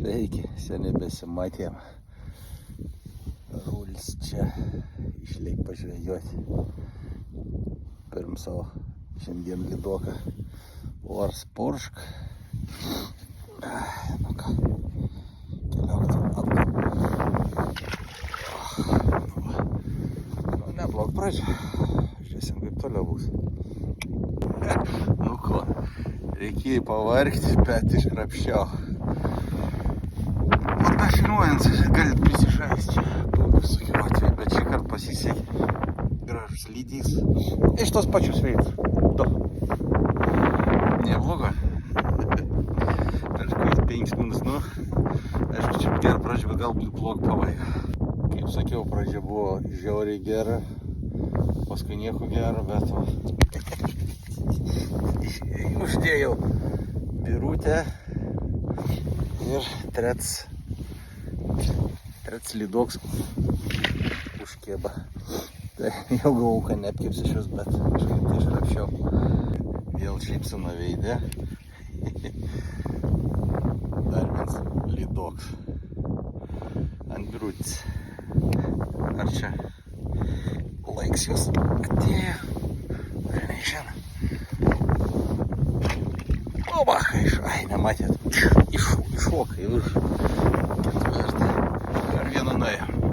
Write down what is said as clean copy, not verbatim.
Sveiki, seniai besimatėm. Rulis čia išleik pažvejoti. Pirm savo šiandien lidoką Ors Puršk. Nu ką, keliauk ten atgal. Nu, neblog pradžia. Žiūrėsim, kaip toliau bus. Nu ko, reikėjo pavargti, bet iškrapščiau. Fotografiruojant galit prisižaisti čia visokių atvejų, bet šį kartą pasisekė. Gražus lydys. Iš tos pačius veidus. Du. Neblogo. Prieš 5 minus, nu, aišku, čia gerą pradžią, bet galbūt blog pavaiga. Kaip sakiau, pradžia buvo žiauriai gera, paskui nieko gero, bet uždėjau birutę ir trets lydoks užkėba. Tai jau galvau, kad neapkirsiu šios, bet kažkaip tai išrapšiau. Vėl šypsena veide. Dar vienas lydoks ant birutės. Ar čia laiks jūs atėjo? Ar neišėna? O, baka, ai, nematėt. Iššoka į viršų. Ketvirtą. Dar vieną nuėjo.